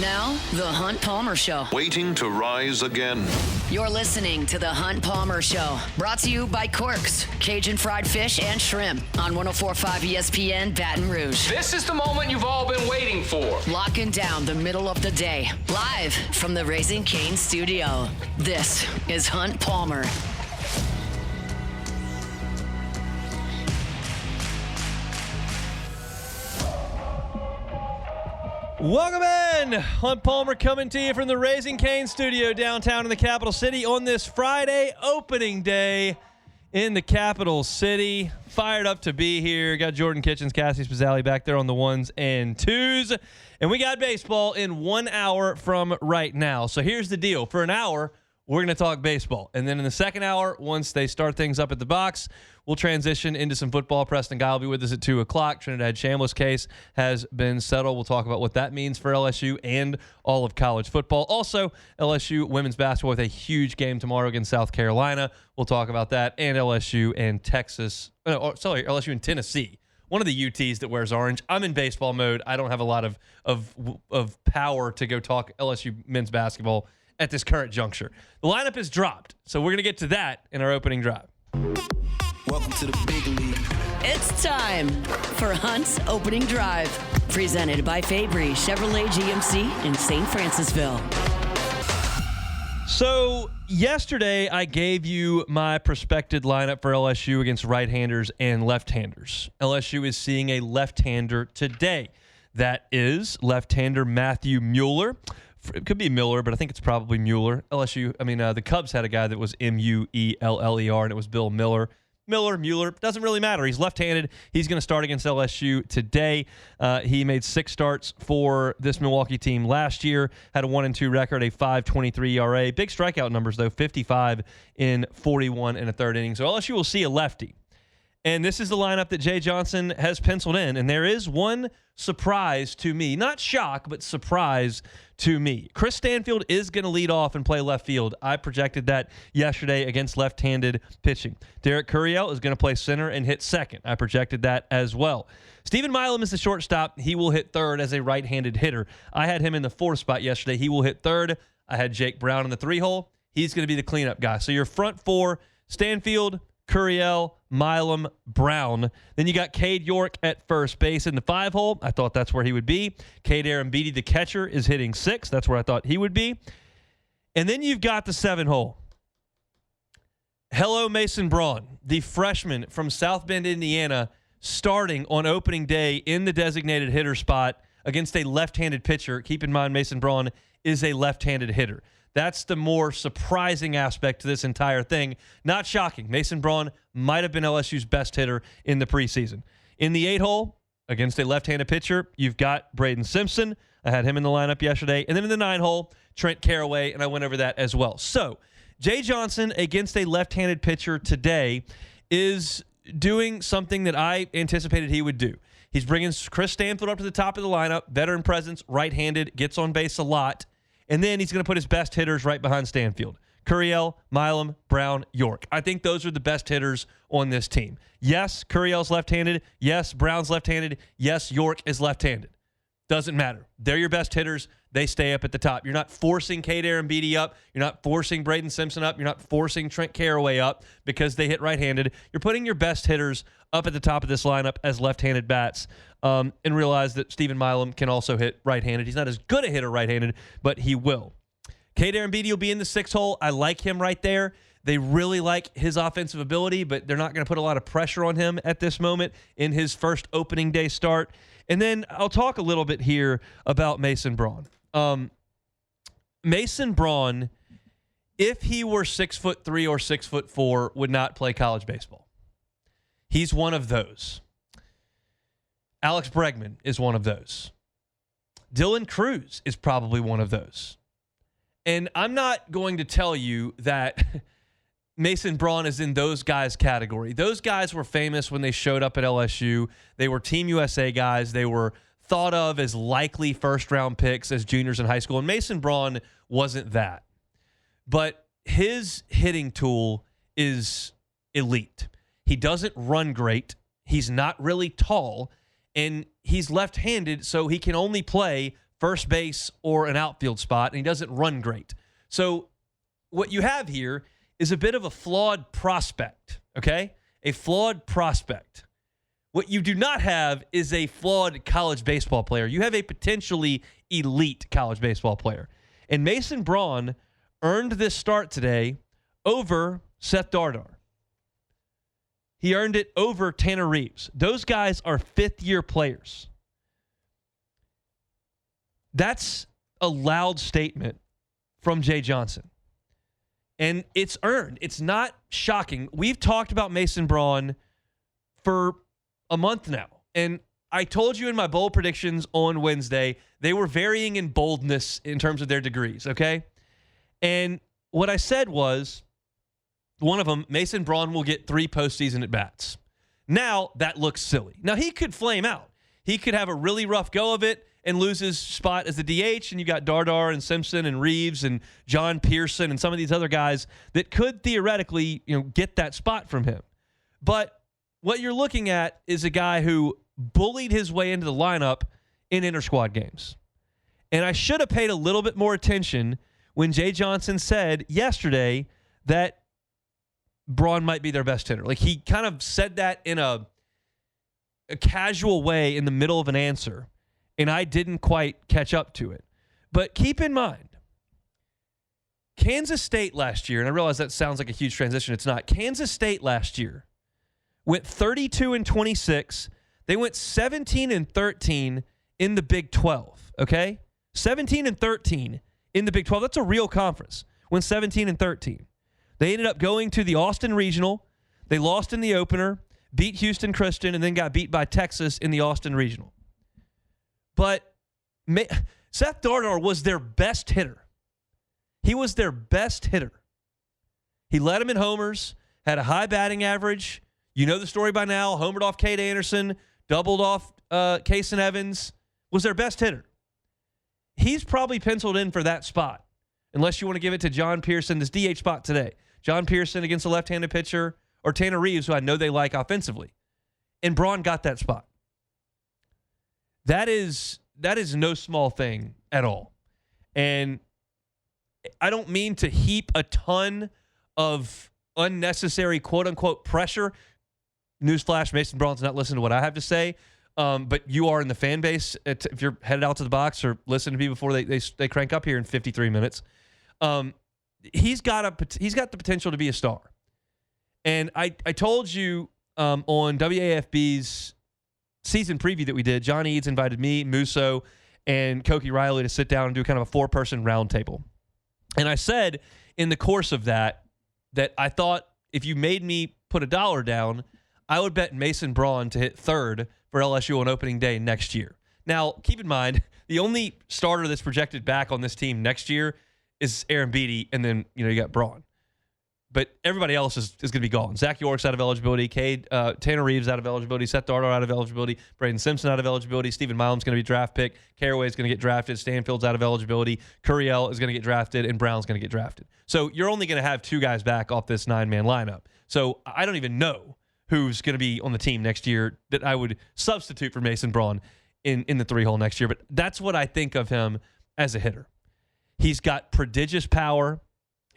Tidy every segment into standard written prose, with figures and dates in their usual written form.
Now, The Hunt Palmer Show. Waiting to rise again. You're listening to The Hunt Palmer Show. Brought to you by Quirks, Cajun fried fish and shrimp on 104.5 ESPN Baton Rouge. This is the moment you've all been waiting for. Locking down the middle of the day. Live from the Raising Cane studio. This is Hunt Palmer. Welcome in. Hunt Palmer coming to you from the Raising Cane studio downtown in the capital city on this Friday opening day in the capital city. Fired up to be here. Got Jordan Kitchens, Cassie Spazzali back there on the ones and twos. And we got baseball in 1 hour from right now. So here's the deal. For an hour, we're going to talk baseball. And then in the second hour, once they start things up at the box, we'll transition into some football. Preston Guy will be with us at 2 o'clock. Trinidad Shamlis case has been settled. We'll talk about what that means for LSU and all of college football. Also, LSU women's basketball with a huge game tomorrow against South Carolina. We'll talk about that. And LSU and LSU and Tennessee. One of the UTs that wears orange. I'm in baseball mode. I don't have a lot of power to go talk LSU men's basketball at this current juncture. The lineup is dropped, so we're going to get to that in our opening drive. Welcome to the big league. It's time for Hunt's Opening Drive. Presented by Fabry Chevrolet GMC in St. Francisville. So yesterday I gave you my prospected lineup for LSU against right-handers and left-handers. LSU is seeing a left-hander today. That is left-hander Matthew Mueller. It could be Miller, but I think it's probably Mueller. The Cubs had a guy that was Mueller, and it was Bill Miller. Mueller, doesn't really matter. He's left-handed. He's going to start against LSU today. He made 6 starts for this Milwaukee team last year, had a 1-2 record, a 5.23 ERA. Big strikeout numbers, though, 55 in 41 and a third inning. So LSU will see a lefty. And this is the lineup that Jay Johnson has penciled in. And there is one surprise to me. Not shock, but surprise to me. Chris Stanfield is going to lead off and play left field. I projected that yesterday against left-handed pitching. Derek Curiel is going to play center and hit second. I projected that as well. Stephen Milam is the shortstop. He will hit third as a right-handed hitter. I had him in the 4th spot yesterday. He will hit third. I had Jake Brown in the 3-hole. He's going to be the cleanup guy. So your front 4, Stanfield, Curiel, Milam, Brown. Then you got Cade York at first base in the 5-hole. I thought that's where he would be. Cade Arambidi, the catcher, is hitting 6th. That's where I thought he would be. And then you've got the 7-hole. Hello, Mason Braun, the freshman from South Bend, Indiana, starting on opening day in the designated hitter spot against a left-handed pitcher. Keep in mind, Mason Braun is a left-handed hitter. That's the more surprising aspect to this entire thing. Not shocking. Mason Braun might have been LSU's best hitter in the preseason. In the 8-hole, against a left-handed pitcher, you've got Braden Simpson. I had him in the lineup yesterday. And then in the 9-hole, Trent Caraway, and I went over that as well. So, Jay Johnson against a left-handed pitcher today is doing something that I anticipated he would do. He's bringing Chris Stanfield up to the top of the lineup, veteran presence, right-handed, gets on base a lot. And then he's going to put his best hitters right behind Stanfield. Curiel, Milam, Brown, York. I think those are the best hitters on this team. Yes, Curiel's left-handed. Yes, Brown's left-handed. Yes, York is left-handed. Doesn't matter. They're your best hitters. They stay up at the top. You're not forcing Cade Arambidi up. You're not forcing Braden Simpson up. You're not forcing Trent Caraway up because they hit right-handed. You're putting your best hitters up at the top of this lineup as left-handed bats. And realize that Stephen Milam can also hit right-handed. He's not as good a hitter right-handed, but he will. Cade Arambidi will be in the 6-hole. I like him right there. They really like his offensive ability, but they're not going to put a lot of pressure on him at this moment in his first opening day start. And then I'll talk a little bit here about Mason Braun. Mason Braun, if he were 6'3" or 6'4", would not play college baseball. He's one of those. Alex Bregman is one of those. Dylan Cruz is probably one of those. And I'm not going to tell you that Mason Braun is in those guys' category. Those guys were famous when they showed up at LSU. They were Team USA guys. They were thought of as likely first-round picks as juniors in high school. And Mason Braun wasn't that. But his hitting tool is elite. He doesn't run great. He's not really tall. And he's left-handed, so he can only play first base or an outfield spot, and he doesn't run great. So what you have here is a bit of a flawed prospect, okay? A flawed prospect. What you do not have is a flawed college baseball player. You have a potentially elite college baseball player. And Mason Braun earned this start today over Seth Dardar. He earned it over Tanner Reeves. Those guys are fifth-year players. That's a loud statement from Jay Johnson. And it's earned. It's not shocking. We've talked about Mason Braun for a month now. And I told you in my bold predictions on Wednesday, they were varying in boldness in terms of their degrees, okay? And what I said was, one of them, Mason Braun will get 3 postseason at-bats. Now, that looks silly. Now, he could flame out. He could have a really rough go of it and lose his spot as the DH, and you got Dardar and Simpson and Reeves and John Pearson and some of these other guys that could theoretically, get that spot from him. But what you're looking at is a guy who bullied his way into the lineup in inter-squad games. And I should have paid a little bit more attention when Jay Johnson said yesterday that Braun might be their best hitter. Like, he kind of said that in a casual way in the middle of an answer, and I didn't quite catch up to it. But keep in mind, Kansas State last year, and I realize that sounds like a huge transition. It's not. Kansas State last year went 32-26. They went 17-13 in the Big 12, okay? 17-13 in the Big 12. That's a real conference. Went 17-13. They ended up going to the Austin Regional. They lost in the opener, beat Houston Christian, and then got beat by Texas in the Austin Regional. But Seth Dardar was their best hitter. He was their best hitter. He led them in homers, had a high batting average. You know the story by now. Homered off Cade Anderson, doubled off Kason Evans, was their best hitter. He's probably penciled in for that spot, unless you want to give it to John Pearson, this DH spot today. John Pearson against a left-handed pitcher, or Tanner Reeves, who I know they like offensively. And Braun got that spot. That is no small thing at all. And I don't mean to heap a ton of unnecessary quote-unquote pressure. Newsflash, Mason Braun's not listening to what I have to say. But you are in the fan base. If you're headed out to the box or listen to me before they crank up here in 53 minutes, he's got the potential to be a star. And I told you on WAFB's season preview that we did, John Eads invited me, Musso, and Koki Riley to sit down and do kind of a 4-person roundtable. And I said in the course of that I thought if you made me put $1 down, I would bet Mason Braun to hit 3rd for LSU on opening day next year. Now, keep in mind, the only starter that's projected back on this team next year is Aaron Beatty, and then you got Braun. But everybody else is going to be gone. Zach York's out of eligibility. Tanner Reeves out of eligibility. Seth Dardar out of eligibility. Braden Simpson out of eligibility. Stephen Milam's going to be draft pick. Caraway is going to get drafted. Stanfield's out of eligibility. Curiel is going to get drafted, and Brown's going to get drafted. So you're only going to have 2 guys back off this 9-man lineup. So I don't even know who's going to be on the team next year that I would substitute for Mason Braun in the 3-hole next year. But that's what I think of him as a hitter. He's got prodigious power.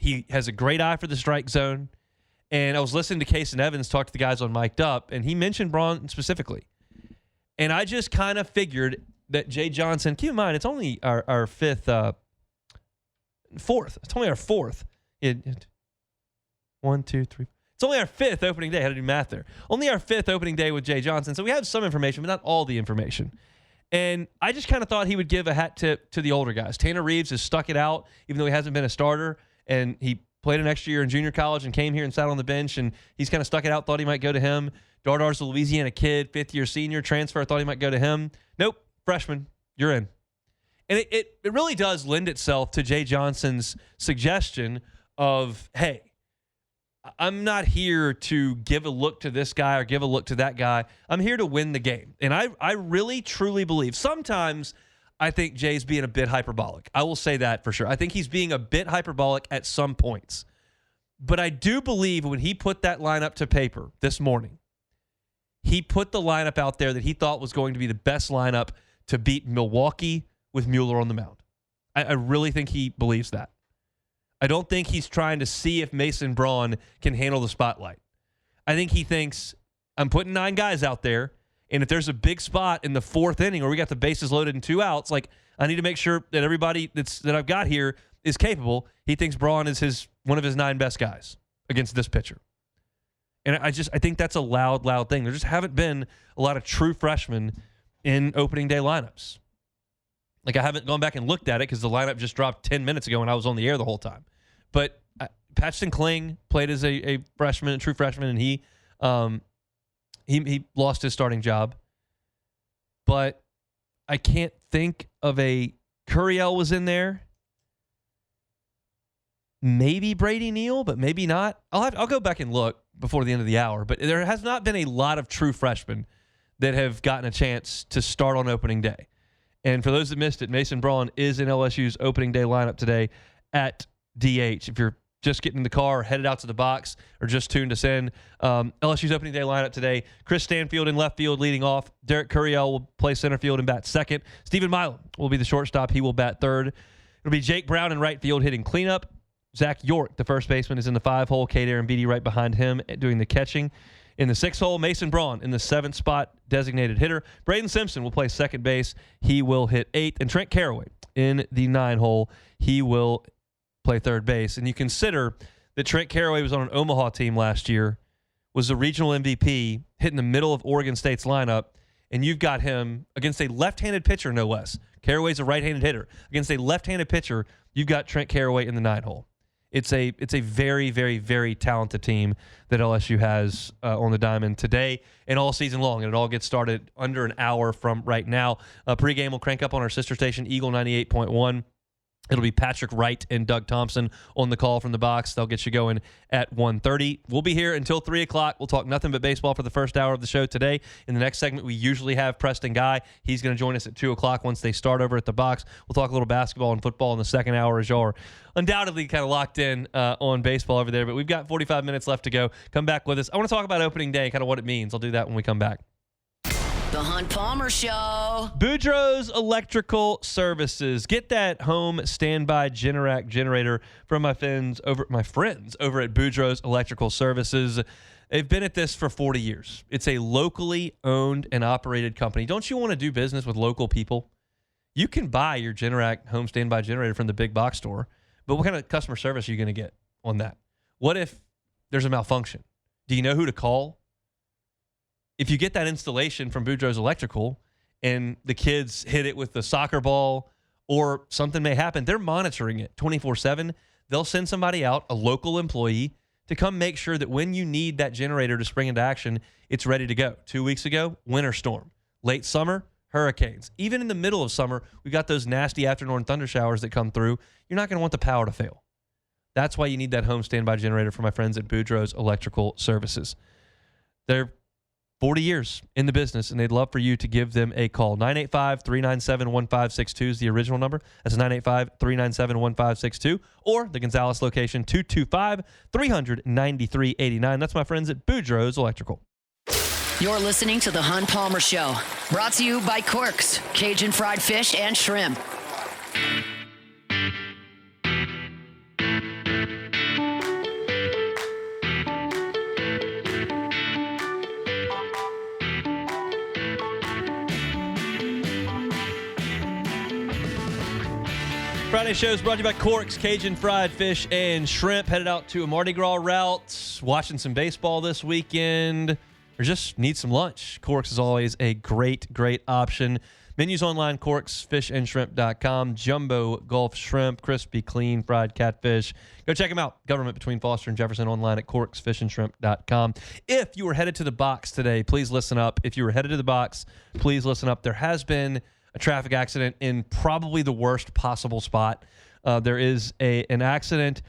He has a great eye for the strike zone. And I was listening to Kason Evans talk to the guys on Mic'd Up, and he mentioned Braun specifically. And I just kind of figured that Jay Johnson, keep in mind, it's only our fourth. It's only our 4th. 1, 2, 3. It's only our 5th opening day. I had to do math there. Only our 5th opening day with Jay Johnson. So we have some information, but not all the information. And I just kind of thought he would give a hat tip to the older guys. Tanner Reeves has stuck it out, even though he hasn't been a starter. And he played an extra year in junior college and came here and sat on the bench. And he's kind of stuck it out, thought he might go to him. Dardar's a Louisiana kid, 5th-year senior, transfer, thought he might go to him. Nope, freshman, you're in. And it really does lend itself to Jay Johnson's suggestion of, hey, I'm not here to give a look to this guy or give a look to that guy. I'm here to win the game. And I really, truly believe sometimes I think Jay's being a bit hyperbolic. I will say that for sure. I think he's being a bit hyperbolic at some points. But I do believe when he put that lineup to paper this morning, he put the lineup out there that he thought was going to be the best lineup to beat Milwaukee, with Mueller on the mound. I really think he believes that. I don't think he's trying to see if Mason Braun can handle the spotlight. I think he thinks, I'm putting 9 guys out there, and if there's a big spot in the 4th inning where we got the bases loaded and 2 outs, like I need to make sure that everybody that I've got here is capable. He thinks Braun is one of his 9 best guys against this pitcher. And I think that's a loud thing. There just haven't been a lot of true freshmen in opening day lineups. Like, I haven't gone back and looked at it because the lineup just dropped 10 minutes ago and I was on the air the whole time. But Paxton Kling played as a freshman, a true freshman, and he lost his starting job. But I can't think of a Curiel was in there. Maybe Brady Neal, but maybe not. I'll go back and look before the end of the hour. But there has not been a lot of true freshmen that have gotten a chance to start on opening day. And for those that missed it, Mason Braun is in LSU's opening day lineup today at DH. If you're just getting in the car, headed out to the box, or just tuned us in, LSU's opening day lineup today: Chris Stanfield in left field leading off. Derek Curiel will play center field and bat second. Stephen Milam will be the shortstop. He will bat third. It'll be Jake Brown in right field hitting cleanup. Zach York, the first baseman, is in the 5-hole. Cade Aaron Beatty right behind him doing the catching. In the 6-hole, Mason Braun in the 7th spot, designated hitter. Braden Simpson will play second base. He will hit 8th. And Trent Caraway in the 9-hole. He will play third base. And you consider that Trent Caraway was on an Omaha team last year, was the regional MVP, hit in the middle of Oregon State's lineup, and you've got him against a left-handed pitcher, no less. Caraway's a right-handed hitter. Against a left-handed pitcher, you've got Trent Caraway in the 9-hole. It's a very, very, very talented team that LSU has on the diamond today and all season long. And it all gets started under an hour from right now. Pregame will crank up on our sister station, Eagle 98.1. It'll be Patrick Wright and Doug Thompson on the call from the box. They'll get you going at 1:30. We'll be here until 3 o'clock. We'll talk nothing but baseball for the first hour of the show today. In the next segment, we usually have Preston Guy. He's going to join us at 2 o'clock once they start over at the box. We'll talk a little basketball and football in the second hour as y'all are undoubtedly kind of locked in on baseball over there. But we've got 45 minutes left to go. Come back with us. I want to talk about opening day and kind of what it means. I'll do that when we come back. The Hunt Palmer Show. Boudreaux's Electrical Services. Get that home standby Generac generator from my friends over at Boudreaux's Electrical Services. They've been at this for 40 years. It's a locally owned and operated company. Don't you want to do business with local people? You can buy your Generac home standby generator from the big box store, but what kind of customer service are you going to get on that? What if there's a malfunction? Do you know who to call? If you get that installation from Boudreaux's Electrical and the kids hit it with the soccer ball or something may happen, they're monitoring it 24/7. They'll send somebody out, a local employee, to come make sure that when you need that generator to spring into action, it's ready to go. 2 weeks ago, winter storm. Late summer, hurricanes. Even in the middle of summer, we've got those nasty afternoon thunder showers that come through. You're not going to want the power to fail. That's why you need that home standby generator from my friends at Boudreaux's Electrical Services. They're 40 years in the business, and they'd love for you to give them a call. 985-397-1562 is the original number. That's 985-397-1562. Or the Gonzales location, 225-393-89. That's my friends at Boudreaux's Electrical. You're listening to The Hunt Palmer Show. Brought to you by Corks, Cajun fried fish and shrimp. Friday show is brought to you by Corks, Cajun fried fish and shrimp. Headed out to a Mardi Gras route, watching some baseball this weekend, or just need some lunch. Corks is always a great, great option. Menus online, corksfishandshrimp.com. Jumbo Gulf Shrimp, crispy, clean, fried catfish. Go check them out. Government between Foster and Jefferson online at corksfishandshrimp.com. If you were headed to the box today, please listen up. If you were headed to the box, please listen up. There has been a traffic accident in probably the worst possible spot. There is an accident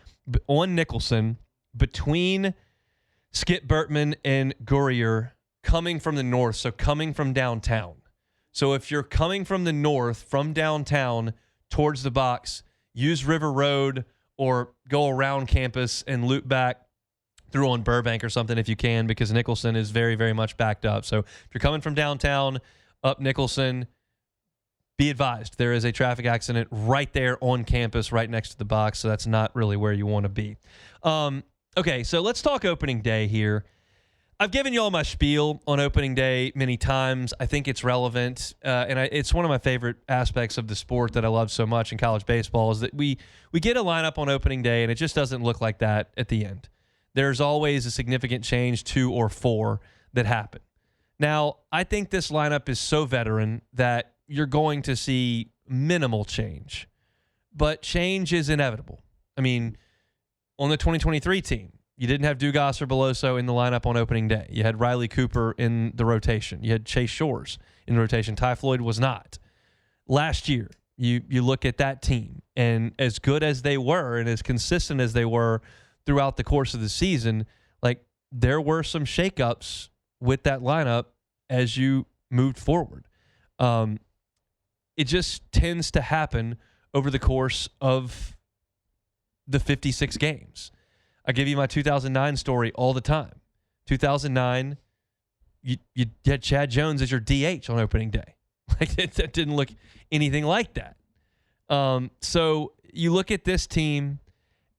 on Nicholson between Skip Burtman and Gourier coming from the north, so coming from downtown. So if you're coming from the north, from downtown towards the box, use River Road or go around campus and loop back through on Burbank or something if you can, because Nicholson is very, very much backed up. So if you're coming from downtown up Nicholson, be advised, there is a traffic accident right there on campus, right next to the box, so that's not really where you want to be. Okay, so let's talk opening day here. I've given you all my spiel on opening day many times. I think it's relevant, and it's one of my favorite aspects of the sport that I love so much in college baseball is that we get a lineup on opening day, and it just doesn't look like that at the end. There's always a significant change, 2 or 4, that happen. Now, I think this lineup is so veteran that you're going to see minimal change, but change is inevitable. I mean, on the 2023 team, you didn't have Dugas or Beloso in the lineup on opening day. You had Riley Cooper in the rotation. You had Chase Shores in the rotation. Ty Floyd was not. Last year, you look at that team, and as good as they were and as consistent as they were throughout the course of the season, like there were some shakeups with that lineup as you moved forward. It just tends to happen over the course of the 56 games. I give you my 2009 story all the time. 2009, you had Chad Jones as your DH on opening day. Like that didn't look anything like that. So you look at this team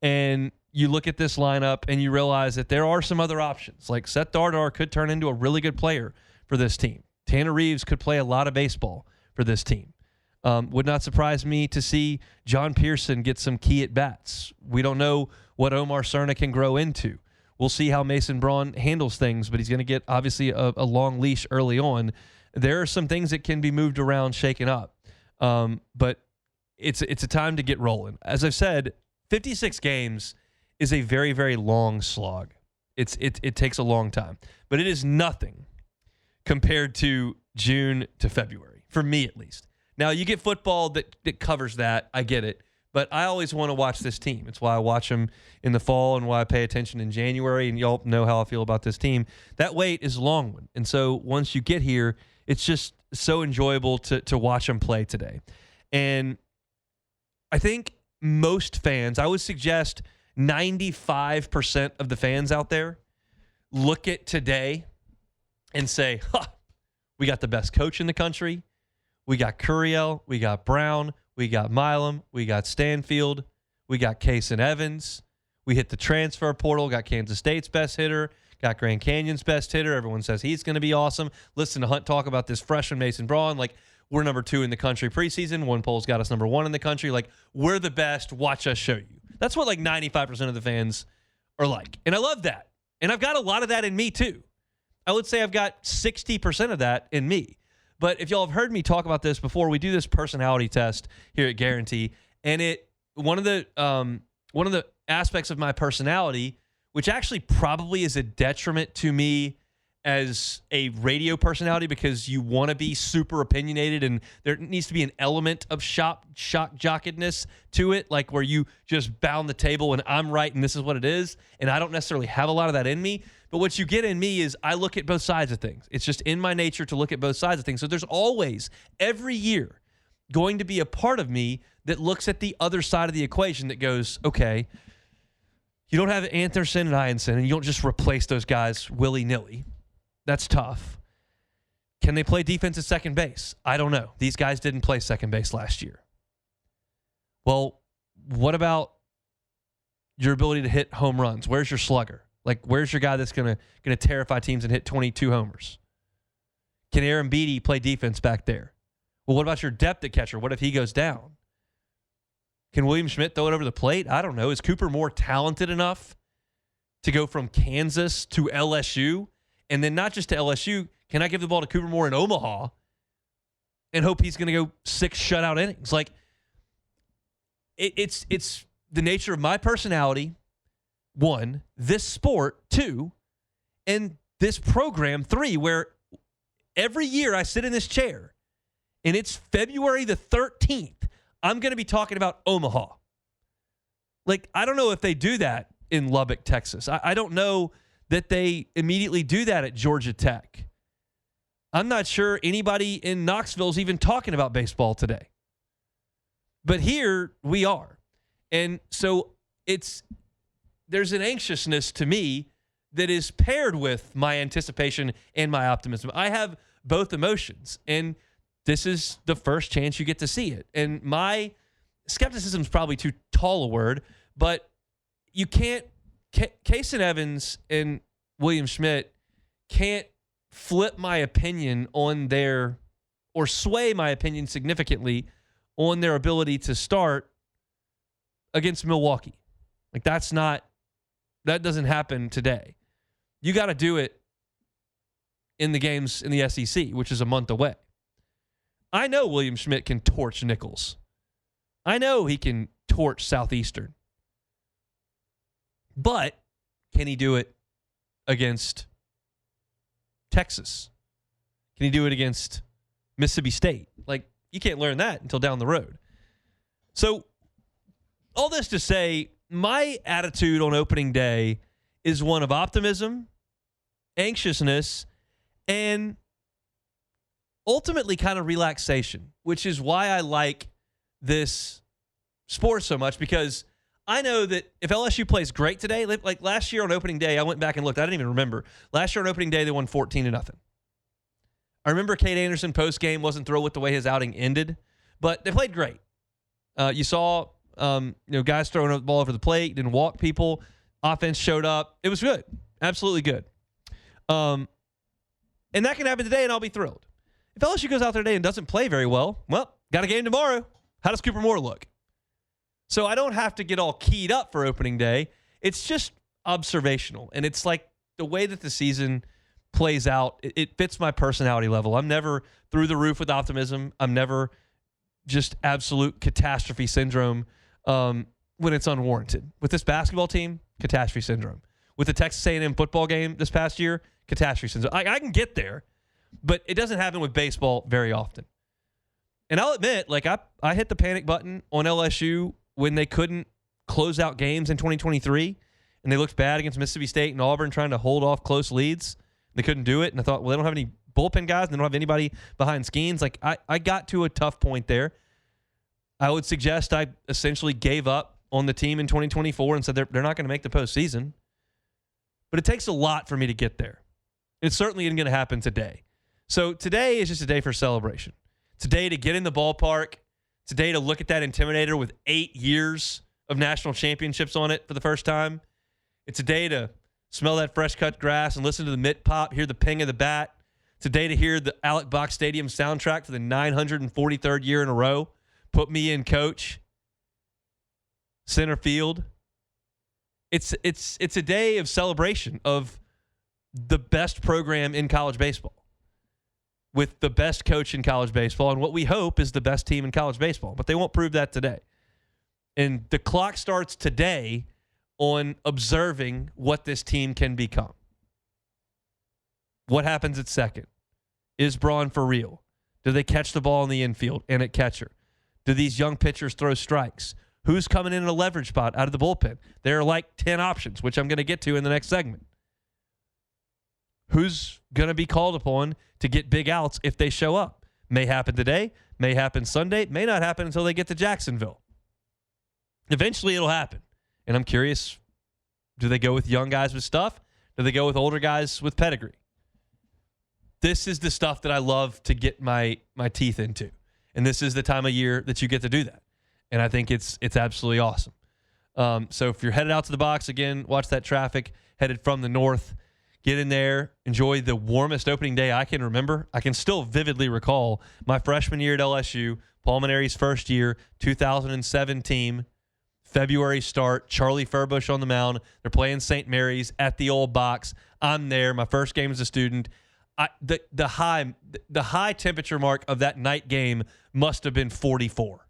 and you look at this lineup and you realize that there are some other options. Like Seth Dardar could turn into a really good player for this team. Tanner Reeves could play a lot of baseball for this team. Would not surprise me to see John Pearson get some key at-bats. We don't know what Omar Cerna can grow into. We'll see how Mason Braun handles things, but he's going to get, obviously, a long leash early on. There are some things that can be moved around, shaken up. But it's a time to get rolling. As I've said, 56 games is a very, very long slog. It takes a long time. But it is nothing compared to June to February, for me at least. Now, you get football that covers that. I get it. But I always want to watch this team. It's why I watch them in the fall and why I pay attention in January. And y'all know how I feel about this team. That wait is a long one. And so once you get here, it's just so enjoyable to watch them play today. And I think most fans, I would suggest 95% of the fans out there look at today and say, we got the best coach in the country. We got Curiel, we got Brown, we got Milam, we got Stanfield, we got Case and Evans. We hit the transfer portal, got Kansas State's best hitter, got Grand Canyon's best hitter. Everyone says he's going to be awesome. Listen to Hunt talk about this freshman Mason Braun. Like, we're number 2 in the country preseason. One poll's got us number 1 in the country. Like, we're the best. Watch us show you. That's what like 95% of the fans are like. And I love that. And I've got a lot of that in me too. I would say I've got 60% of that in me. But if y'all have heard me talk about this before, we do this personality test here at Guarantee, and one of the aspects of my personality, which actually probably is a detriment to me as a radio personality, because you want to be super opinionated, and there needs to be an element of shock jockedness to it, like where you just bound the table and I'm right and this is what it is, and I don't necessarily have a lot of that in me. But what you get in me is I look at both sides of things. It's just in my nature to look at both sides of things. So there's always, every year, going to be a part of me that looks at the other side of the equation that goes, okay, you don't have Anderson and Ianson, and you don't just replace those guys willy-nilly. That's tough. Can they play defense at second base? I don't know. These guys didn't play second base last year. Well, what about your ability to hit home runs? Where's your slugger? Like, where's your guy that's gonna terrify teams and hit 22 homers? Can Aaron Beatty play defense back there? Well, what about your depth at catcher? What if he goes down? Can William Schmidt throw it over the plate? I don't know. Is Cooper more talented enough to go from Kansas to LSU? And then not just to LSU, can I give the ball to Cooper Moore in Omaha and hope he's going to go 6 shutout innings? Like, it's the nature of my personality, 1, this sport, 2, and this program, 3, where every year I sit in this chair and it's February the 13th, I'm going to be talking about Omaha. Like, I don't know if they do that in Lubbock, Texas. I don't know that they immediately do that at Georgia Tech. I'm not sure anybody in Knoxville is even talking about baseball today. But here we are. And so there's an anxiousness to me that is paired with my anticipation and my optimism. I have both emotions. And this is the first chance you get to see it. And my skepticism is probably too tall a word, but you can't, Kason Evans and William Schmidt can't flip my opinion on their, or sway my opinion significantly on their ability to start against Milwaukee. Like that doesn't happen today. You got to do it in the games in the SEC, which is a month away. I know William Schmidt can torch Nichols. I know he can torch Southeastern. But can he do it against Texas? Can he do it against Mississippi State? Like, you can't learn that until down the road. So, all this to say, my attitude on opening day is one of optimism, anxiousness, and ultimately kind of relaxation, which is why I like this sport so much, because I know that if LSU plays great today, like last year on opening day, I went back and looked. I didn't even remember. Last year on opening day, they won 14-0. I remember Cade Anderson post-game wasn't thrilled with the way his outing ended, but they played great. You saw guys throwing the ball over the plate, didn't walk people. Offense showed up. It was good. Absolutely good. And that can happen today, and I'll be thrilled. If LSU goes out there today and doesn't play very well, got a game tomorrow. How does Cooper Moore look? So I don't have to get all keyed up for opening day. It's just observational. And it's like the way that the season plays out, it fits my personality level. I'm never through the roof with optimism. I'm never just absolute catastrophe syndrome when it's unwarranted. With this basketball team, catastrophe syndrome. With the Texas A&M football game this past year, catastrophe syndrome. I can get there, but it doesn't happen with baseball very often. And I'll admit, like I hit the panic button on LSU when they couldn't close out games in 2023, and they looked bad against Mississippi State and Auburn trying to hold off close leads. They couldn't do it, and I thought, well, they don't have any bullpen guys, and they don't have anybody behind Skeens. Like, I got to a tough point there. I would suggest I essentially gave up on the team in 2024 and said they're not going to make the postseason. But it takes a lot for me to get there. It certainly isn't going to happen today. So today is just a day for celebration. It's a day to get in the ballpark. It's a day to look at that Intimidator with 8 years of national championships on it for the first time. It's a day to smell that fresh cut grass and listen to the mitt pop, hear the ping of the bat. It's a day to hear the Alec Box Stadium soundtrack for the 943rd year in a row. Put me in, coach. Center field. It's a day of celebration of the best program in college baseball, with the best coach in college baseball and what we hope is the best team in college baseball. But they won't prove that today. And the clock starts today on observing what this team can become. What happens at second? Is Braun for real? Do they catch the ball in the infield and at catcher? Do these young pitchers throw strikes? Who's coming in a leverage spot out of the bullpen? There are like 10 options, which I'm going to get to in the next segment. Who's going to be called upon to get big outs if they show up? May happen today, may happen Sunday, may not happen until they get to Jacksonville. Eventually it'll happen. And I'm curious, do they go with young guys with stuff? Do they go with older guys with pedigree? This is the stuff that I love to get my teeth into. And this is the time of year that you get to do that. And I think it's absolutely awesome. So if you're headed out to the box, again, watch that traffic headed from the north. Get in there, enjoy the warmest opening day I can remember. I can still vividly recall my freshman year at LSU, Paul Maneri's first year, 2007 team, February start, Charlie Furbush on the mound. They're playing St. Mary's at the old box. I'm there, my first game as a student. The high temperature mark of that night game must have been 44.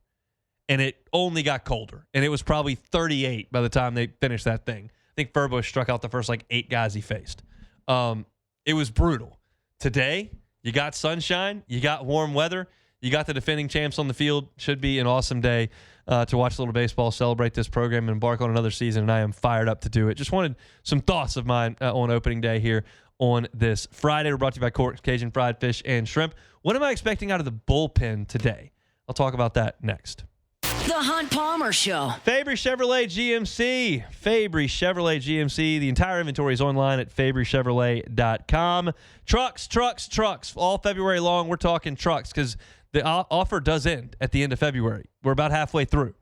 And it only got colder. And it was probably 38 by the time they finished that thing. I think Furbush struck out the first 8 guys he faced. It was brutal. Today, you got sunshine, you got warm weather, you got the defending champs on the field. Should be an awesome day to watch a little baseball, celebrate this program, and embark on another season, and I am fired up to do it. Just wanted some thoughts of mine on opening day here on this Friday. We're brought to you by Cork's Cajun Fried Fish and Shrimp. What am I expecting out of the bullpen today? I'll talk about that next. The Hunt Palmer Show. Fabry Chevrolet GMC. Fabry Chevrolet GMC. The entire inventory is online at fabrychevrolet.com. Trucks. All February long, we're talking trucks because The offer does end at the end of February. We're about halfway through.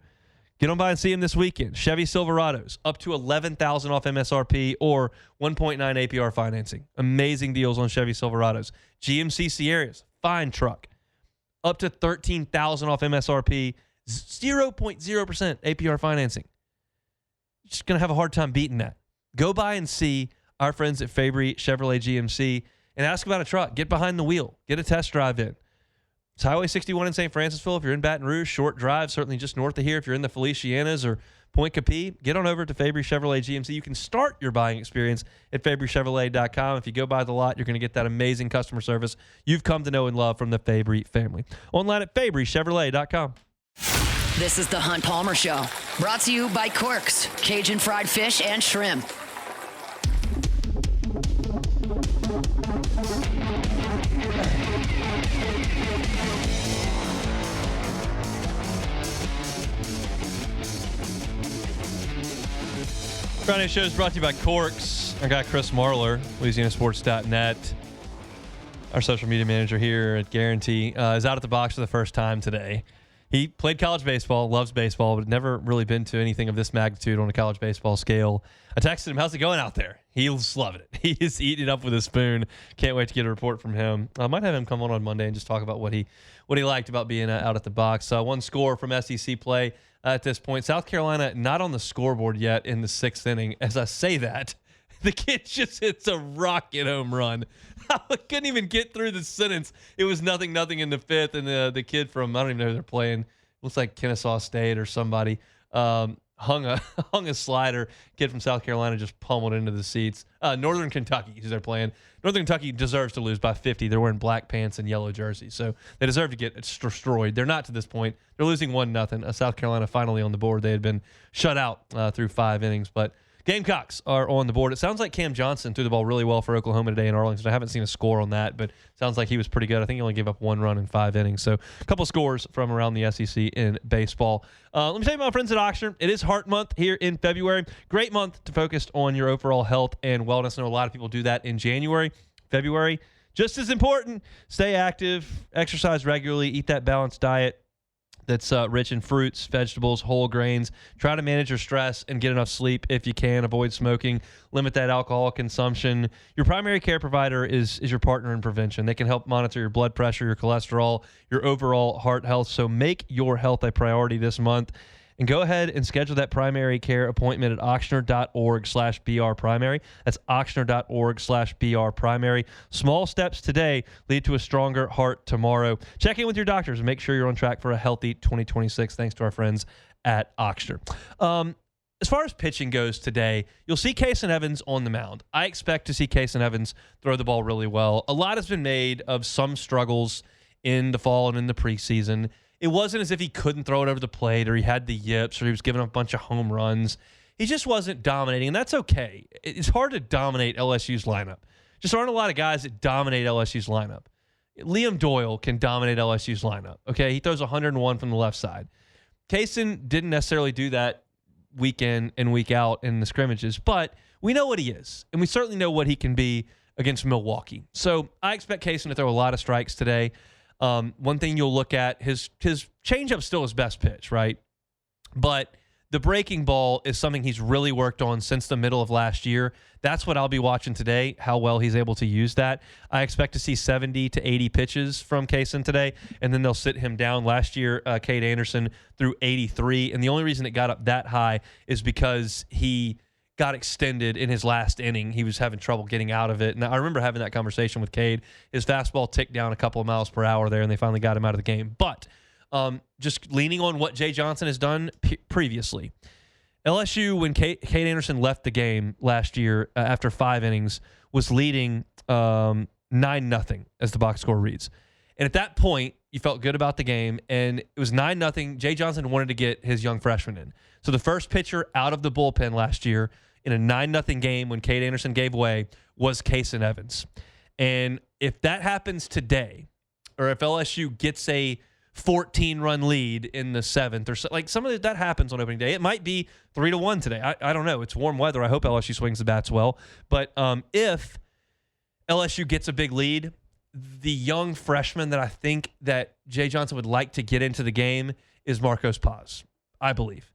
Get on by and see him this weekend. Chevy Silverados, up to $11,000 off MSRP or 1.9 APR financing. Amazing deals on Chevy Silverados. GMC Sierras, fine truck, up to $13,000 off MSRP, 0.0% APR financing. Just going to have a hard time beating that. Go by and see our friends at Fabry Chevrolet GMC and ask about a truck. Get behind the wheel. Get a test drive in. It's Highway 61 in St. Francisville. If you're in Baton Rouge, short drive, certainly just north of here. If you're in the Felicianas or Point Capee, get on over to Fabry Chevrolet GMC. You can start your buying experience at FabryChevrolet.com. If you go by the lot, you're going to get that amazing customer service you've come to know and love from the Fabry family. Online at FabryChevrolet.com. This is the Hunt Palmer Show, brought to you by Corks, Cajun fried fish and shrimp. Friday show is brought to you by Corks. Our guy Chris Marler, LouisianaSports.net. Our social media manager here at Guarantee is out at the box for the first time today. He played college baseball, loves baseball, but never really been to anything of this magnitude on a college baseball scale. I texted him, how's it going out there? He's loving it. He is eating it up with a spoon. Can't wait to get a report from him. I might have him come on Monday and just talk about what he liked about being out at the box. One score from SEC play at this point. South Carolina not on the scoreboard yet in the 6th inning. As I say that, the kid just hits a rocket home run. I couldn't even get through the sentence. It was 0-0 in the 5th, and the kid from, I don't even know who they're playing, looks like Kennesaw State or somebody, hung a slider. Kid from South Carolina just pummeled into the seats. Northern Kentucky, who they're playing. Northern Kentucky deserves to lose by 50. They're wearing black pants and yellow jerseys, so they deserve to get destroyed. They're not to this point. They're losing 1-0. South Carolina finally on the board. They had been shut out through 5 innings, but Gamecocks are on the board. It sounds like Cam Johnson threw the ball really well for Oklahoma today in Arlington. I haven't seen a score on that, but sounds like he was pretty good. I think he only gave up 1 run in 5 innings. So a couple scores from around the SEC in baseball. Let me tell you about my friends at Ochsner. It is Heart Month here in February. Great month to focus on your overall health and wellness. I know a lot of people do that in January. February, just as important. Stay active, exercise regularly, eat that balanced diet that's rich in fruits, vegetables, whole grains. Try to manage your stress and get enough sleep if you can. Avoid smoking. Limit that alcohol consumption. Your primary care provider is your partner in prevention. They can help monitor your blood pressure, your cholesterol, your overall heart health. So make your health a priority this month. And go ahead and schedule that primary care appointment at ochsner.org/brprimary. That's ochsner.org/brprimary. Small steps today lead to a stronger heart tomorrow. Check in with your doctors and make sure you're on track for a healthy 2026. Thanks to our friends at Ochsner. As far as pitching goes today, you'll see Kason Evans on the mound. I expect to see Kason Evans throw the ball really well. A lot has been made of some struggles in the fall and in the preseason. It wasn't as if he couldn't throw it over the plate or he had the yips or he was giving up a bunch of home runs. He just wasn't dominating, and that's okay. It's hard to dominate LSU's lineup. Just aren't a lot of guys that dominate LSU's lineup. Liam Doyle can dominate LSU's lineup, okay? He throws 101 from the left side. Kason didn't necessarily do that week in and week out in the scrimmages, but we know what he is, and we certainly know what he can be against Milwaukee. So I expect Kason to throw a lot of strikes today. One thing you'll look at, his changeup's still his best pitch, right? But the breaking ball is something he's really worked on since the middle of last year. That's what I'll be watching today, how well he's able to use that. I expect to see 70 to 80 pitches from Kason today, and then they'll sit him down. Last year, Cade Anderson threw 83, and the only reason it got up that high is because he got extended in his last inning. He was having trouble getting out of it. And I remember having that conversation with Cade. His fastball ticked down a couple of miles per hour there, and they finally got him out of the game. But just leaning on what Jay Johnson has done previously. LSU, when Cade Anderson left the game last year after 5 innings, was leading 9-0 as the box score reads. And at that point, you felt good about the game, and it was 9-0. Jay Johnson wanted to get his young freshman in. So the first pitcher out of the bullpen last year in a 9-0 game when Cade Anderson gave way was Kason Evans. And if that happens today, or if LSU gets a 14-run lead in the 7th, or so, like some of that happens on opening day, it might be 3-1 today. I don't know. It's warm weather. I hope LSU swings the bats well. But if LSU gets a big lead, the young freshman that I think that Jay Johnson would like to get into the game is Marcos Paz, I believe.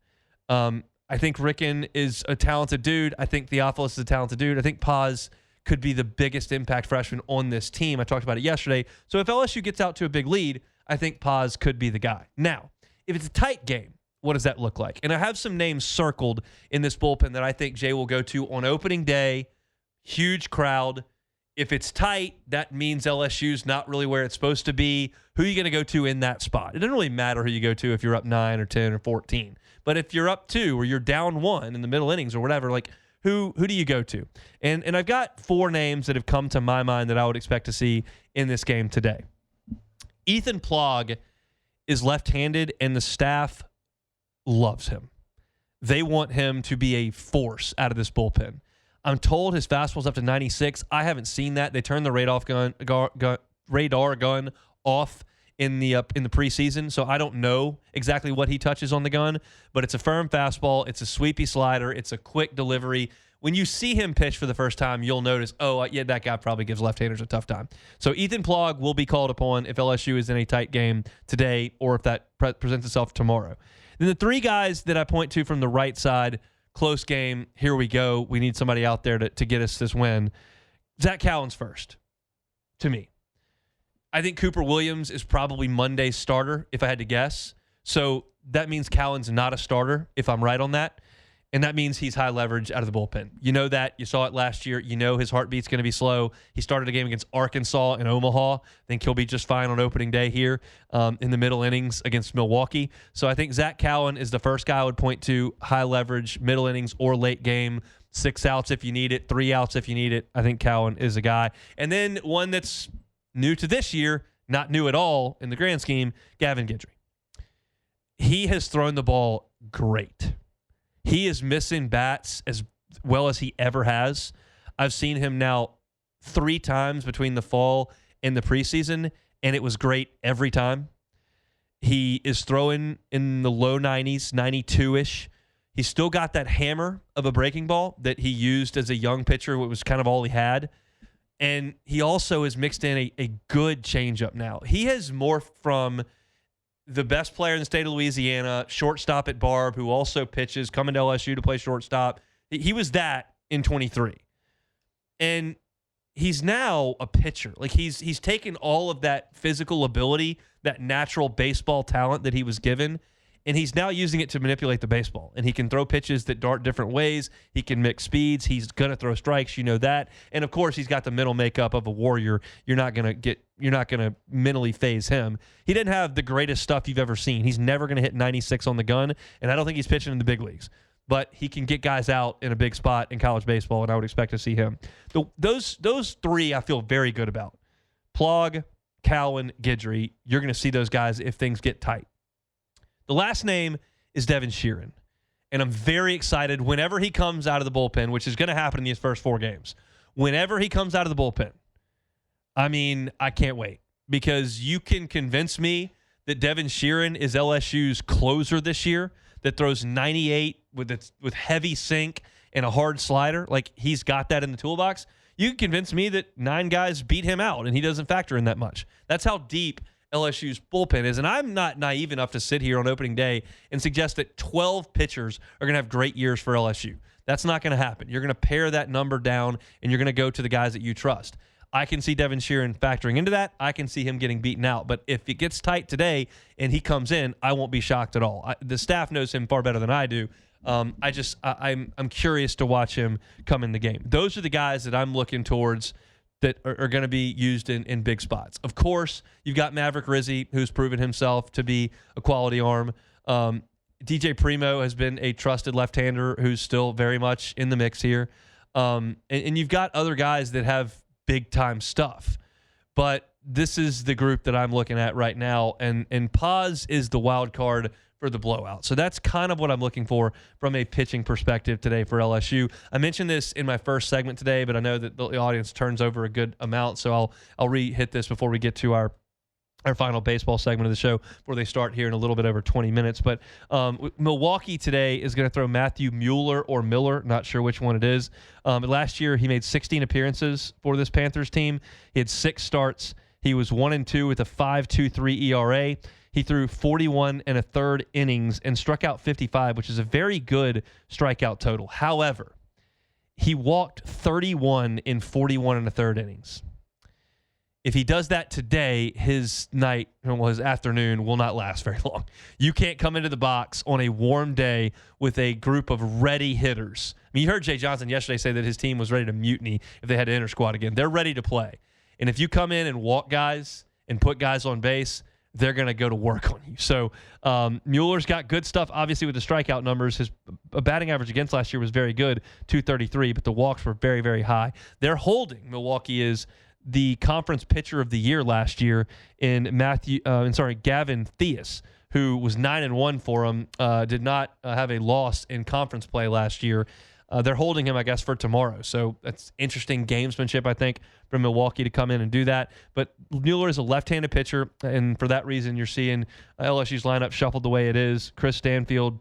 I think Ricken is a talented dude. I think Theophilus is a talented dude. I think Paz could be the biggest impact freshman on this team. I talked about it yesterday. So if LSU gets out to a big lead, I think Paz could be the guy. Now, if it's a tight game, what does that look like? And I have some names circled in this bullpen that I think Jay will go to on opening day. Huge crowd. If it's tight, that means LSU's not really where it's supposed to be. Who are you going to go to in that spot? It doesn't really matter who you go to if you're up 9 or 10 or 14. But if you're up 2 or you're down 1 in the middle innings or whatever, like who do you go to? And I've got 4 names that have come to my mind that I would expect to see in this game today. Ethan Plog is left-handed, and the staff loves him. They want him to be a force out of this bullpen. I'm told his fastball's up to 96. I haven't seen that. They turned the radar gun off in the preseason, so I don't know exactly what he touches on the gun, but it's a firm fastball. It's a sweepy slider. It's a quick delivery. When you see him pitch for the first time, you'll notice, yeah, that guy probably gives left-handers a tough time. So Ethan Plog will be called upon if LSU is in a tight game today or if that presents itself tomorrow. Then the 3 guys that I point to from the right side, close game, here we go. We need somebody out there to get us this win. Zach Cowan's first, to me. I think Cooper Williams is probably Monday's starter, if I had to guess. So that means Cowan's not a starter, if I'm right on that. And that means he's high leverage out of the bullpen. You know that. You saw it last year. You know his heartbeat's going to be slow. He started a game against Arkansas and Omaha. I think he'll be just fine on opening day here in the middle innings against Milwaukee. So I think Zach Cowan is the first guy I would point to, high leverage, middle innings or late game, 6 outs if you need it, 3 outs if you need it. I think Cowan is a guy. And then one that's new to this year, not new at all in the grand scheme, Gavin Guidry. He has thrown the ball great. He is missing bats as well as he ever has. I've seen him now 3 times between the fall and the preseason, and it was great every time. He is throwing in the low 90s, 92-ish. He's still got that hammer of a breaking ball that he used as a young pitcher. It was kind of all he had. And he also has mixed in a good changeup now. He has morphed from the best player in the state of Louisiana, shortstop at Barb, who also pitches, coming to LSU to play shortstop. He was that in 23. And he's now a pitcher. Like he's taken all of that physical ability, that natural baseball talent that he was given, and he's now using it to manipulate the baseball. And he can throw pitches that dart different ways. He can mix speeds. He's going to throw strikes. You know that. And, of course, he's got the mental makeup of a warrior. You're not going to mentally phase him. He didn't have the greatest stuff you've ever seen. He's never going to hit 96 on the gun, and I don't think he's pitching in the big leagues. But he can get guys out in a big spot in college baseball, and I would expect to see him. Those 3 I feel very good about. Plog, Cowan, Guidry. You're going to see those guys if things get tight. The last name is Devin Sheeran, and I'm very excited whenever he comes out of the bullpen, which is going to happen in these first 4 games. Whenever he comes out of the bullpen, I mean, I can't wait, because you can convince me that Devin Sheeran is LSU's closer this year that throws 98 with heavy sink and a hard slider. Like, he's got that in the toolbox. You can convince me that 9 guys beat him out, and he doesn't factor in that much. That's how deep LSU's bullpen is, and I'm not naive enough to sit here on opening day and suggest that 12 pitchers are going to have great years for LSU. That's not going to happen. You're going to pare that number down, and you're going to go to the guys that you trust. I can see Devin Sheeran factoring into that. I can see him getting beaten out. But if it gets tight today and he comes in, I won't be shocked at all. The staff knows him far better than I do. I'm curious to watch him come in the game. Those are the guys that I'm looking towards that are going to be used in big spots. Of course, you've got Maverick Rizzi, who's proven himself to be a quality arm. DJ Primo has been a trusted left-hander who's still very much in the mix here. And you've got other guys that have big-time stuff. But this is the group that I'm looking at right now, and Paz is the wild card for the blowout. So that's kind of what I'm looking for from a pitching perspective today for LSU. I mentioned this in my first segment today, but I know that the audience turns over a good amount, so I'll re-hit this before we get to our final baseball segment of the show before they start here in a little bit over 20 minutes. But Milwaukee today is going to throw Matthew Mueller or Miller, not sure which one it is. Last year, he made 16 appearances for this Panthers team. He had 6 starts. He was 1-2 with a 5.23 ERA. He threw 41 1/3 innings and struck out 55, which is a very good strikeout total. However, he walked 31 in 41 1/3 innings. If he does that today, his afternoon will not last very long. You can't come into the box on a warm day with a group of ready hitters. I mean, you heard Jay Johnson yesterday say that his team was ready to mutiny if they had to enter squad again. They're ready to play. And if you come in and walk guys and put guys on base, they're going to go to work on you. So Mueller's got good stuff, obviously, with the strikeout numbers. His batting average against last year was very good, 233, but the walks were very, very high. They're holding, Milwaukee is, the conference pitcher of the year last year in Gavin Theus, who was 9-1 for him, did not have a loss in conference play last year. They're holding him, I guess, for tomorrow. So that's interesting gamesmanship, I think, from Milwaukee to come in and do that. But Mueller is a left-handed pitcher, and for that reason, you're seeing LSU's lineup shuffled the way it is. Chris Stanfield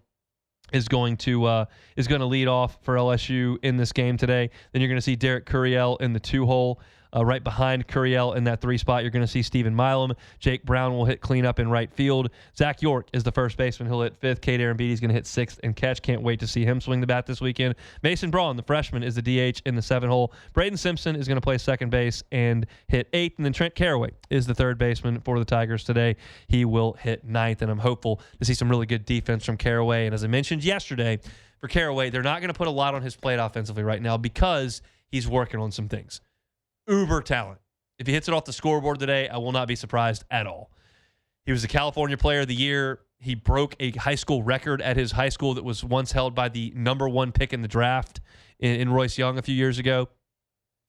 is going to lead off for LSU in this game today. Then you're going to see Derek Curiel in the 2-hole. Right behind Curiel in that 3 spot, you're going to see Stephen Milam. Jake Brown will hit cleanup in right field. Zach York is the first baseman. He'll hit 5th. Cade Arambide is going to hit 6th and catch. Can't wait to see him swing the bat this weekend. Mason Braun, the freshman, is the DH in the 7-hole. Braden Simpson is going to play second base and hit 8th. And then Trent Caraway is the third baseman for the Tigers today. He will hit 9th. And I'm hopeful to see some really good defense from Caraway. And as I mentioned yesterday, for Caraway, they're not going to put a lot on his plate offensively right now because he's working on some things. Uber talent. If he hits it off the scoreboard today, I will not be surprised at all. He was the California Player of the Year. He broke a high school record at his high school that was once held by the number 1 pick in the draft in Royce Young a few years ago.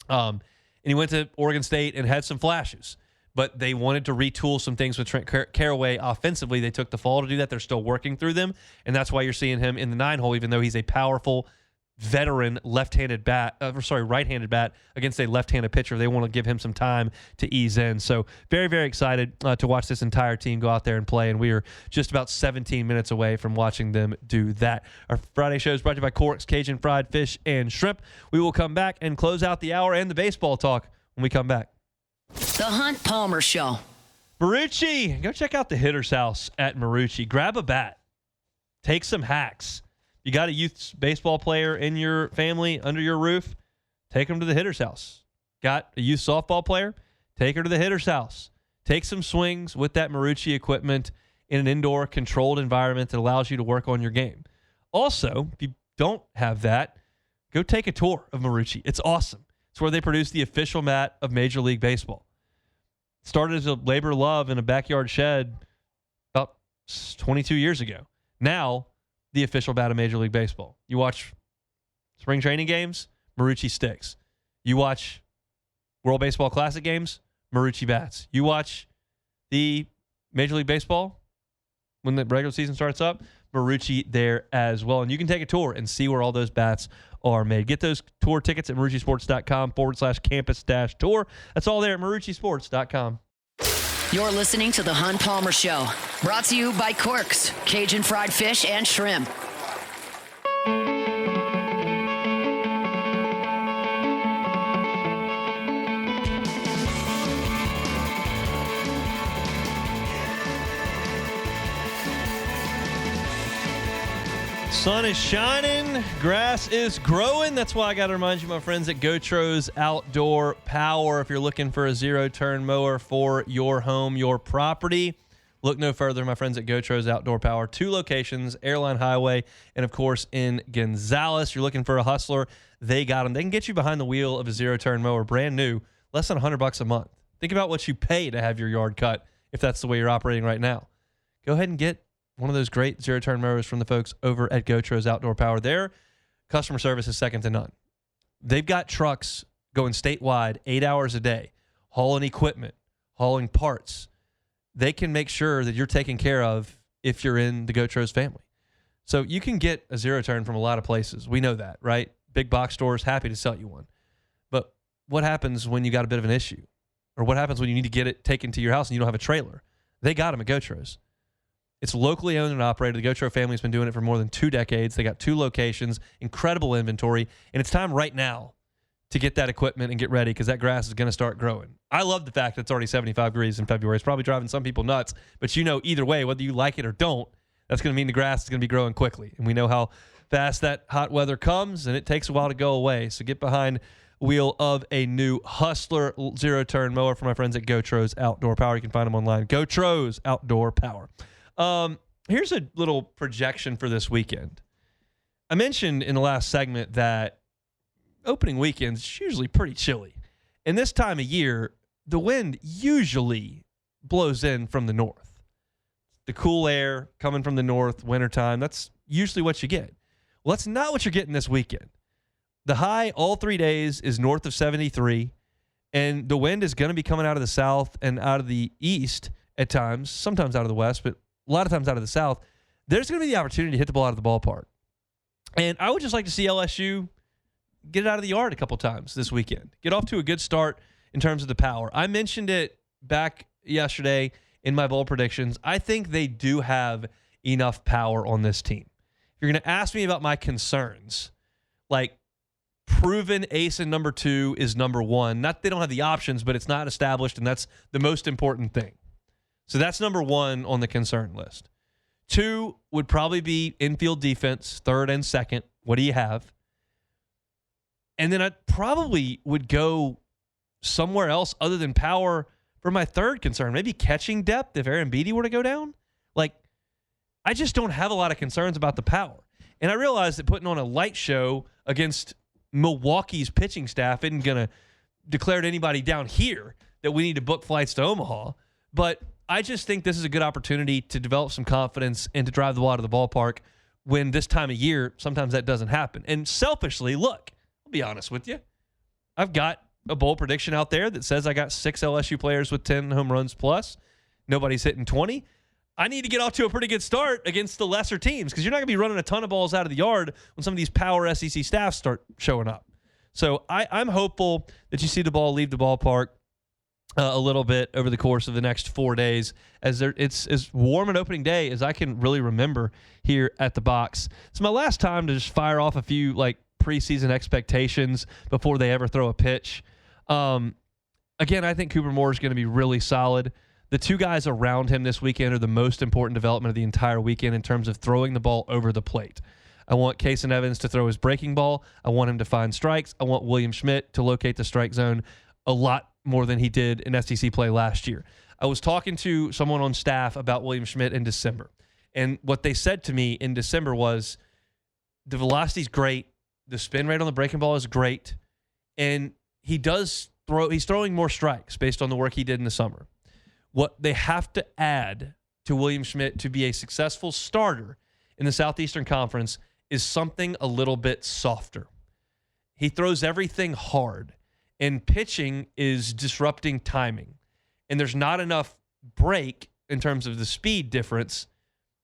And he went to Oregon State and had some flashes. But they wanted to retool some things with Trent Caraway offensively. They took the fall to do that. They're still working through them. And that's why you're seeing him in the 9-hole, even though he's a powerful veteran right-handed bat against a left-handed pitcher. They want to give him some time to ease in. So very, very excited to watch this entire team go out there and play, and we are just about 17 minutes away from watching them do that. Our Friday show is brought to you by Corks, Cajun Fried Fish, and Shrimp. We will come back and close out the hour and the baseball talk when we come back. The Hunt Palmer Show. Marucci, go check out the Hitter's House at Marucci. Grab a bat. Take some hacks. You got a youth baseball player in your family under your roof? Take them to the Hitter's House. Got a youth softball player? Take her to the Hitter's House. Take some swings with that Marucci equipment in an indoor controlled environment that allows you to work on your game. Also, if you don't have that, go take a tour of Marucci. It's awesome. It's where they produce the official mat of Major League Baseball. It started as a labor of love in a backyard shed about 22 years ago. Now, the official bat of Major League Baseball. You watch spring training games, Marucci sticks. You watch World Baseball Classic games, Marucci bats. You watch the Major League Baseball when the regular season starts up, Marucci there as well. And you can take a tour and see where all those bats are made. Get those tour tickets at maruccisports.com/campus-tour. That's all there at maruccisports.com. You're listening to The Hunt Palmer Show, brought to you by Corks, Cajun Fried Fish, and Shrimp. Sun is shining, grass is growing. That's why I got to remind you, my friends, at Gotro's Outdoor Power. If you're looking for a zero-turn mower for your home, your property, look no further, my friends, at Gotro's Outdoor Power. 2 locations, Airline Highway, and, of course, in Gonzales. You're looking for a hustler, they got them. They can get you behind the wheel of a zero-turn mower, brand new, less than $100 a month. Think about what you pay to have your yard cut if that's the way you're operating right now. Go ahead and get one of those great zero-turn mowers from the folks over at Gotro's Outdoor Power. Their customer service is second to none. They've got trucks going statewide 8 hours a day, hauling equipment, hauling parts. They can make sure that you're taken care of if you're in the Gotro's family. So you can get a zero-turn from a lot of places. We know that, right? Big box stores, happy to sell you one. But what happens when you got a bit of an issue? Or what happens when you need to get it taken to your house and you don't have a trailer? They got them at Gotro's. It's locally owned and operated. The Gotro family's been doing it for more than 2 decades. They got 2 locations, incredible inventory, and it's time right now to get that equipment and get ready because that grass is going to start growing. I love the fact that it's already 75 degrees in February. It's probably driving some people nuts, but either way, whether you like it or don't, that's going to mean the grass is going to be growing quickly. And we know how fast that hot weather comes, and it takes a while to go away. So get behind wheel of a new Hustler zero-turn mower from my friends at GoTros Outdoor Power. You can find them online. GoTros Outdoor Power. Here's a little projection for this weekend. I mentioned in the last segment that opening weekends is usually pretty chilly. And this time of year, the wind usually blows in from the north. The cool air coming from the north, wintertime, that's usually what you get. Well, that's not what you're getting this weekend. The high all 3 days is north of 73, and the wind is going to be coming out of the south and out of the east at times, sometimes out of the west, but a lot of times out of the south. There's going to be the opportunity to hit the ball out of the ballpark. And I would just like to see LSU get it out of the yard a couple times this weekend. Get off to a good start in terms of the power. I mentioned it back yesterday in my bowl predictions. I think they do have enough power on this team. If you're going to ask me about my concerns, like proven ace and number 2 is number 1. Not that they don't have the options, but it's not established, and that's the most important thing. So that's number 1 on the concern list. 2 would probably be infield defense, 3rd and 2nd. What do you have? And then I probably would go somewhere else other than power for my 3rd concern. Maybe catching depth if Aaron Beatty were to go down. Like, I just don't have a lot of concerns about the power. And I realize that putting on a light show against Milwaukee's pitching staff isn't going to declare to anybody down here that we need to book flights to Omaha. But I just think this is a good opportunity to develop some confidence and to drive the ball out of the ballpark when this time of year, sometimes that doesn't happen. And selfishly, look, I'll be honest with you. I've got a bold prediction out there that says I got 6 LSU players with 10 home runs plus. Nobody's hitting 20. I need to get off to a pretty good start against the lesser teams because you're not going to be running a ton of balls out of the yard when some of these power SEC staffs start showing up. So I'm hopeful that you see the ball leave the ballpark a little bit over the course of the next 4 days as it's as warm an opening day as I can really remember here at the box. It's my last time to just fire off a few preseason expectations before they ever throw a pitch. Again, I think Cooper Moore is going to be really solid. The 2 guys around him this weekend are the most important development of the entire weekend in terms of throwing the ball over the plate. I want Kason Evans to throw his breaking ball. I want him to find strikes. I want William Schmidt to locate the strike zone a lot more than he did in SEC play last year. I was talking to someone on staff about William Schmidt in December, and what they said to me in December was the velocity's great, the spin rate on the breaking ball is great, and he's throwing more strikes based on the work he did in the summer. What they have to add to William Schmidt to be a successful starter in the Southeastern Conference is something a little bit softer. He throws everything hard, and pitching is disrupting timing. And there's not enough break in terms of the speed difference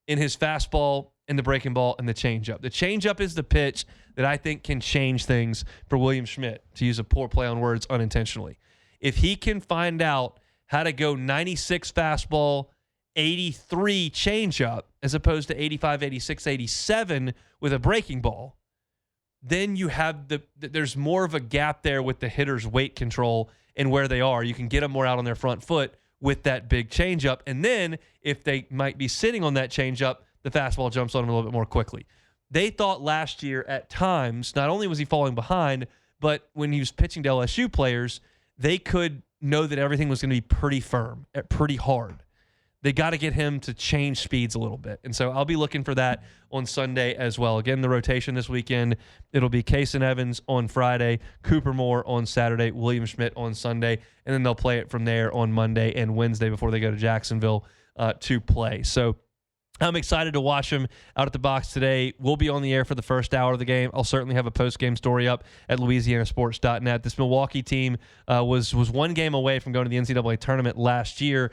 in his fastball and the breaking ball and the changeup. The changeup is the pitch that I think can change things for William Schmidt, to use a poor play on words unintentionally. If he can find out how to go 96 fastball, 83 changeup, as opposed to 85, 86, 87 with a breaking ball, then you have there's more of a gap there with the hitter's weight control and where they are. You can get them more out on their front foot with that big changeup. And then if they might be sitting on that changeup, the fastball jumps on them a little bit more quickly. They thought last year at times, not only was he falling behind, but when he was pitching to LSU players, they could know that everything was going to be pretty firm, pretty hard. They got to get him to change speeds a little bit. And so I'll be looking for that on Sunday as well. Again, the rotation this weekend, it'll be Kason Evans on Friday, Cooper Moore on Saturday, William Schmidt on Sunday, and then they'll play it from there on Monday and Wednesday before they go to Jacksonville to play. So I'm excited to watch him out at the box today. We'll be on the air for the first hour of the game. I'll certainly have a post-game story up at louisianasports.net. This Milwaukee team was one game away from going to the NCAA tournament last year,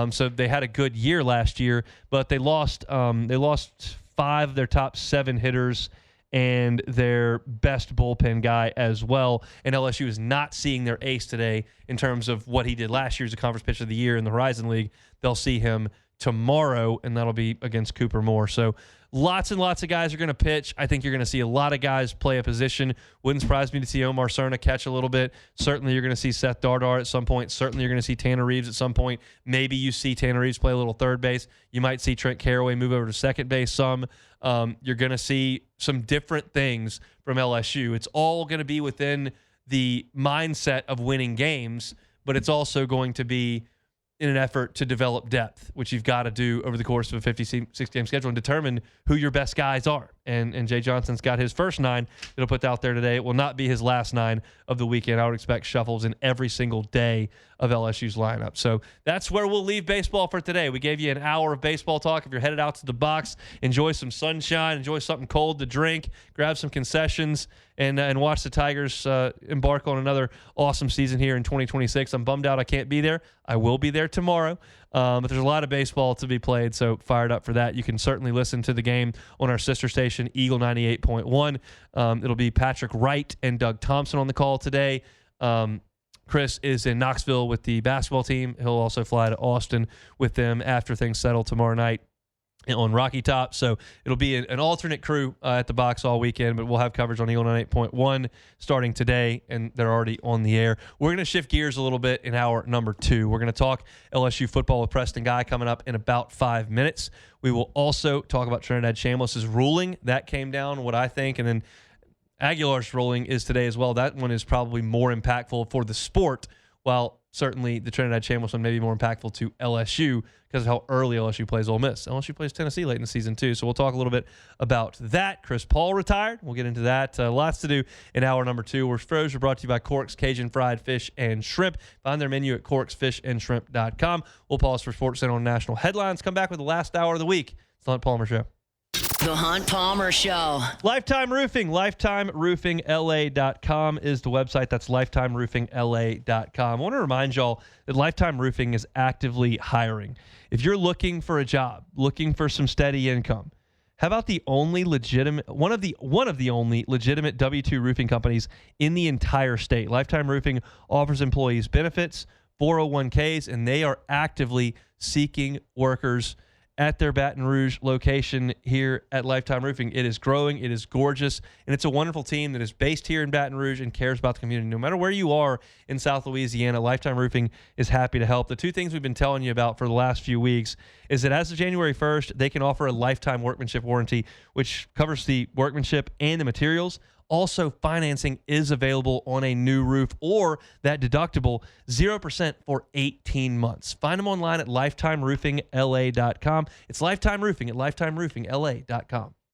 so they had a good year last year, but they lost 5 of their top 7 hitters and their best bullpen guy as well. And LSU is not seeing their ace today in terms of what he did last year as a conference pitcher of the year in the Horizon League. They'll see him tomorrow, and that'll be against Cooper Moore. So Lots and lots of guys are going to pitch. I think you're going to see a lot of guys play a position. Wouldn't surprise me to see Omar Cerna catch a little bit. Certainly you're going to see Seth Dardar at some point. Certainly you're going to see Tanner Reeves at some point. Maybe you see Tanner Reeves play a little third base. You might see Trent Caraway move over to second base some. You're going to see some different things from LSU. It's all going to be within the mindset of winning games, but it's also going to be in an effort to develop depth, which you've got to do over the course of a 56-game schedule and determine who your best guys are. And Jay Johnson's got his first 9 that he'll put out there today. It will not be his last 9 of the weekend. I would expect shuffles in every single day of LSU's lineup. So that's where we'll leave baseball for today. We gave you an hour of baseball talk. If you're headed out to the box, enjoy some sunshine, enjoy something cold to drink, grab some concessions, and watch the Tigers embark on another awesome season here in 2026. I'm bummed out I can't be there. I will be there tomorrow. But there's a lot of baseball to be played, so fired up for that. You can certainly listen to the game on our sister station, Eagle 98.1. It'll be Patrick Wright and Doug Thompson on the call today. Chris is in Knoxville with the basketball team. He'll also fly to Austin with them after things settle tomorrow night on Rocky Top. So it'll be an alternate crew at the box all weekend, but we'll have coverage on Eagle 98.1 starting today, and they're already on the air. We're going to shift gears a little bit in hour number 2. We're going to talk LSU football with Preston Guy coming up in about 5 minutes. We will also talk about Trinidad Chambliss's ruling. That came down, what I think, and then Aguilar's ruling is today as well. That one is probably more impactful for the sport, while certainly the Trinidad Chambliss one may be more impactful to LSU because of how early LSU plays Ole Miss. LSU plays Tennessee late in the season too, so we'll talk a little bit about that. Chris Paul retired. We'll get into that. Lots to do in hour number 2. We're Froze are brought to you by Cork's Cajun Fried Fish and Shrimp. Find their menu at corksfishandshrimp.com. We'll pause for Sports Center on national headlines. Come back with the last hour of the week. It's the Hunt Palmer Show. The Hunt Palmer Show. Lifetime Roofing. LifetimeRoofingLA.com is the website. That's LifetimeRoofingLA.com. I want to remind y'all that Lifetime Roofing is actively hiring. If you're looking for a job, looking for some steady income, how about the only legitimate one of the only legitimate W-2 roofing companies in the entire state? Lifetime Roofing offers employees benefits, 401ks, and they are actively seeking workers at their Baton Rouge location here at Lifetime Roofing. It is growing, it is gorgeous, and it's a wonderful team that is based here in Baton Rouge and cares about the community. No matter where you are in South Louisiana, Lifetime Roofing is happy to help. The 2 things we've been telling you about for the last few weeks is that as of January 1st, they can offer a lifetime workmanship warranty, which covers the workmanship and the materials. Also, financing is available on a new roof or that deductible 0% for 18 months. Find them online at lifetimeroofingla.com. It's Lifetime Roofing at lifetimeroofingla.com.